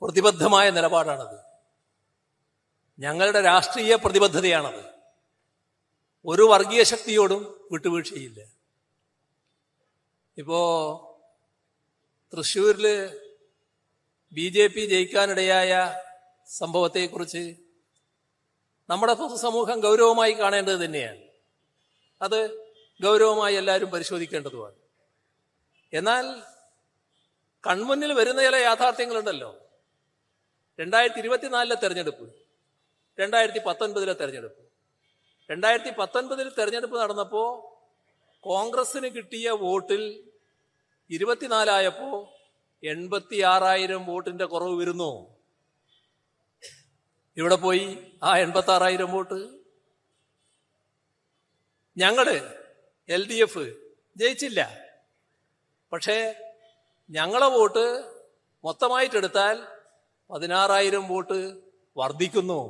പ്രതിബദ്ധമായ നിലപാടാണത്. ഞങ്ങളുടെ രാഷ്ട്രീയ പ്രതിബദ്ധതയാണത്. ഒരു വർഗീയ ശക്തിയോടും വിട്ടുവീഴ്ചയില്ല. ഇപ്പോ തൃശ്ശൂരിൽ BJP ജയിക്കാനിടയായ സംഭവത്തെക്കുറിച്ച് നമ്മുടെ പൊതുസമൂഹം ഗൗരവമായി കാണേണ്ടത് തന്നെയാണ്. അത് ഗൗരവമായി എല്ലാവരും പരിശോധിക്കേണ്ടതുമാണ്. എന്നാൽ കൺമുന്നിൽ വരുന്ന ചില യാഥാർത്ഥ്യങ്ങളുണ്ടല്ലോ. 2024 തെരഞ്ഞെടുപ്പ്, 2019 തെരഞ്ഞെടുപ്പ്. 2019 തെരഞ്ഞെടുപ്പ് നടന്നപ്പോൾ കോൺഗ്രസിന് കിട്ടിയ വോട്ടിൽ 24 ആയപ്പോൾ 86,000 വോട്ടിന്റെ കുറവ് വരുന്നു. ഇവിടെ പോയി ആ 86,000 വോട്ട്? ഞങ്ങള് LDF ജയിച്ചില്ല. പക്ഷേ ഞങ്ങളെ വോട്ട് മൊത്തമായിട്ടെടുത്താൽ 16,000 വോട്ട് വർദ്ധിക്കുന്നു.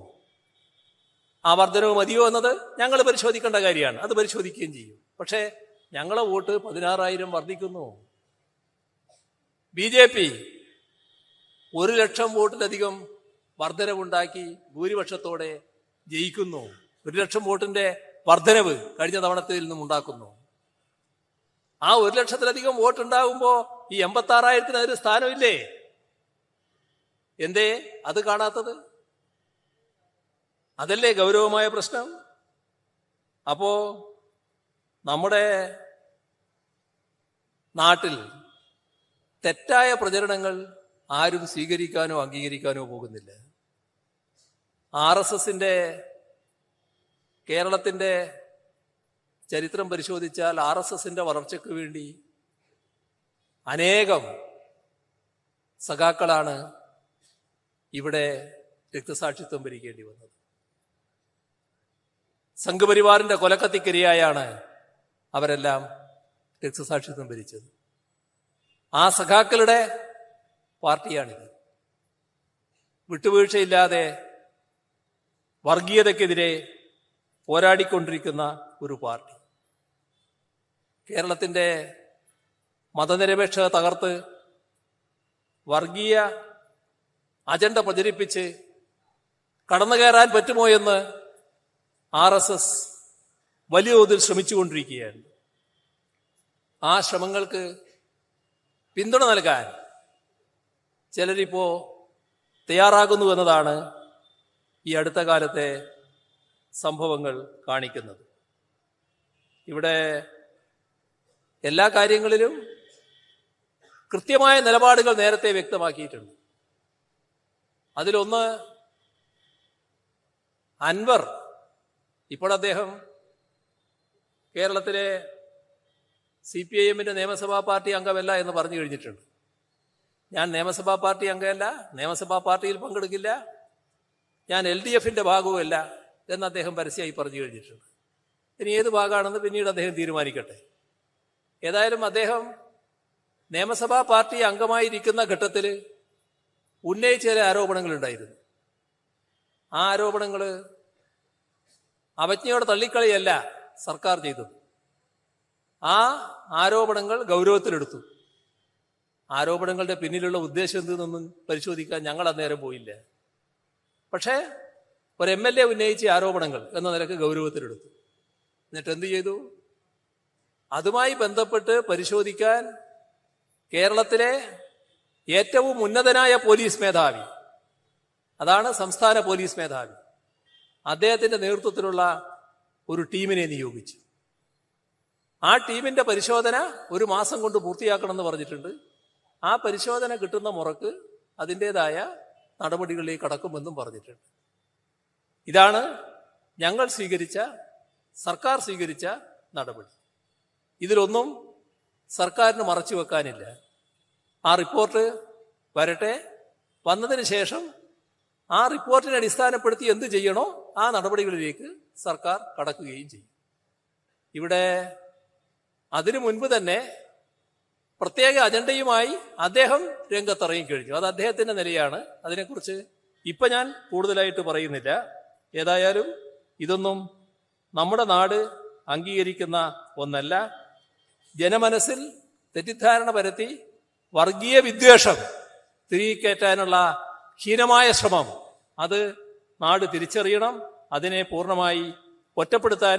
ആ വർധനവ് മതിയോ എന്നത് ഞങ്ങൾ പരിശോധിക്കേണ്ട കാര്യമാണ്. അത് പരിശോധിക്കുകയും ചെയ്യും. പക്ഷേ ഞങ്ങളെ വോട്ട് 16,000 വർദ്ധിക്കുന്നു. BJP 1,00,000 വോട്ടിലധികം വർധനവുണ്ടാക്കി ഭൂരിപക്ഷത്തോടെ ജയിക്കുന്നു. 1,00,000 വോട്ടിന്റെ വർധനവ് കഴിഞ്ഞ തവണത്തിൽ നിന്നും ഉണ്ടാക്കുന്നു. ആ 1,00,000-ലധികം വോട്ടുണ്ടാകുമ്പോ ഈ 86,000-ന് ഒരു സ്ഥാനമില്ലേ? എന്തേ അത് കാണാത്തത്? അതല്ലേ ഗൗരവമായ പ്രശ്നം. അപ്പോ നമ്മുടെ നാട്ടിൽ തെറ്റായ പ്രചരണങ്ങൾ ആരും സ്വീകരിക്കാനോ അംഗീകരിക്കാനോ പോകുന്നില്ല. RSSന്റെ കേരളത്തിന്റെ ചരിത്രം പരിശോധിച്ചാൽ RSSന്റെ വളർച്ചയ്ക്ക് വേണ്ടി അനേകം സഖാക്കളാണ് ഇവിടെ രക്തസാക്ഷിത്വം വരിക്കേണ്ടി വന്നത്. സംഘപരിവാറിന്റെ കൊലക്കത്തിക്കരിയായാണ് അവരെല്ലാം രക്തസാക്ഷിത്വം വരിച്ചത്. ആ സഖാക്കളുടെ പാർട്ടിയാണിത്. വിട്ടുവീഴ്ചയില്ലാതെ വർഗീയതയ്ക്കെതിരെ പോരാടിക്കൊണ്ടിരിക്കുന്ന ഒരു പാർട്ടി. കേരളത്തിന്റെ മതനിരപേക്ഷത തകർത്ത് വർഗീയ അജണ്ട പ്രചരിപ്പിച്ച് കടന്നുകയറാൻ പറ്റുമോ എന്ന് RSS വലിയ തോതിൽ ശ്രമിച്ചുകൊണ്ടിരിക്കുകയാണ്. ആ ശ്രമങ്ങൾക്ക് പിന്തുണ നൽകാൻ ചിലരിപ്പോ തയ്യാറാകുന്നു എന്നതാണ് ഈ അടുത്ത കാലത്തെ സംഭവങ്ങൾ കാണിക്കുന്നത്. ഇവിടെ എല്ലാ കാര്യങ്ങളിലും കൃത്യമായ നിലപാടുകൾ നേരത്തെ വ്യക്തമാക്കിയിട്ടുണ്ട്. അതിലൊന്ന് അൻവർ. ഇപ്പോൾ അദ്ദേഹം കേരളത്തിലെ CPIM-ന്റെ നിയമസഭാ പാർട്ടി അംഗമല്ല എന്ന് പറഞ്ഞു കഴിഞ്ഞിട്ടുണ്ട്. ഞാൻ നിയമസഭാ പാർട്ടി അംഗമല്ല, നിയമസഭാ പാർട്ടിയിൽ പങ്കെടുക്കില്ല, ഞാൻ LDF-ന്റെ ഭാഗവുമല്ല എന്ന് അദ്ദേഹം പരസ്യമായി പറഞ്ഞു കഴിഞ്ഞിട്ടുണ്ട്. ഇനി ഏത് ഭാഗമാണെന്ന് പിന്നീട് അദ്ദേഹം തീരുമാനിക്കട്ടെ. ഏതായാലും അദ്ദേഹം നിയമസഭാ പാർട്ടി അംഗമായിരിക്കുന്ന ഘട്ടത്തിൽ ഉന്നയിച്ച ചില ആരോപണങ്ങളുണ്ടായിരുന്നു. ആ ആരോപണങ്ങൾ അവജ്ഞയോടെ തള്ളിക്കളിയല്ല സർക്കാർ ചെയ്തത്. ആ ആരോപണങ്ങൾ ഗൗരവത്തിലെടുത്തു. ആരോപണങ്ങളുടെ പിന്നിലുള്ള ഉദ്ദേശം എന്തെന്നൊന്നും പരിശോധിക്കാൻ ഞങ്ങൾ അന്നേരം പോയില്ല. പക്ഷേ ഒരു MLA ഉന്നയിച്ച ആരോപണങ്ങൾ എന്ന നിലക്ക് ഗൗരവത്തിലെടുത്തു. എന്നിട്ട് എന്ത് ചെയ്തു? അതുമായി ബന്ധപ്പെട്ട് പരിശോധിക്കാൻ കേരളത്തിലെ ഏറ്റവും ഉന്നതനായ പോലീസ് മേധാവി, അതാണ് സംസ്ഥാന പോലീസ് മേധാവി, അദ്ദേഹത്തിന്റെ നേതൃത്വത്തിലുള്ള ഒരു ടീമിനെ നിയോഗിച്ചു. ആ ടീമിന്റെ പരിശോധന 1 മാസം കൊണ്ട് പൂർത്തിയാക്കണമെന്ന് പറഞ്ഞിട്ടുണ്ട്. ആ പരിശോധന കിട്ടുന്ന മുറക്ക് അതിൻ്റെതായ നടപടികളിലേക്ക് കടക്കുമെന്നും പറഞ്ഞിട്ടുണ്ട്. ഇതാണ് ഞങ്ങൾ സ്വീകരിച്ച, സർക്കാർ സ്വീകരിച്ച നടപടി. ഇതിലൊന്നും സർക്കാരിന് മറച്ചു വെക്കാനില്ല. ആ റിപ്പോർട്ട് വരട്ടെ, വന്നതിന് ശേഷം ആ റിപ്പോർട്ടിനെ അടിസ്ഥാനപ്പെടുത്തി എന്ത് ചെയ്യണോ ആ നടപടികളിലേക്ക് സർക്കാർ കടക്കുകയും ചെയ്യും. ഇവിടെ അതിനു മുൻപ് തന്നെ പ്രത്യേക അജണ്ടയുമായി അദ്ദേഹം രംഗത്തിറങ്ങിക്കഴിഞ്ഞു. അത് അദ്ദേഹത്തിന്റെ നിലയാണ്. അതിനെക്കുറിച്ച് ഇപ്പൊ ഞാൻ കൂടുതലായിട്ട് പറയുന്നില്ല. ഏതായാലും ഇതൊന്നും നമ്മുടെ നാട് അംഗീകരിക്കുന്ന ഒന്നല്ല. ജനമനസ്സിൽ തെറ്റിദ്ധാരണ പരത്തി വർഗീയ വിദ്വേഷം തിരികെ കയറ്റാനുള്ള ഹീനമായ ശ്രമം അത് നാട് തിരിച്ചറിയണം, അതിനെ പൂർണ്ണമായി ഒറ്റപ്പെടുത്താൻ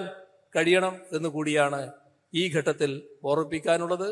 കഴിയണം എന്ന് കൂടിയാണ് ഈ ഘട്ടത്തിൽ ഓർമ്മിപ്പിക്കാനുള്ളത്.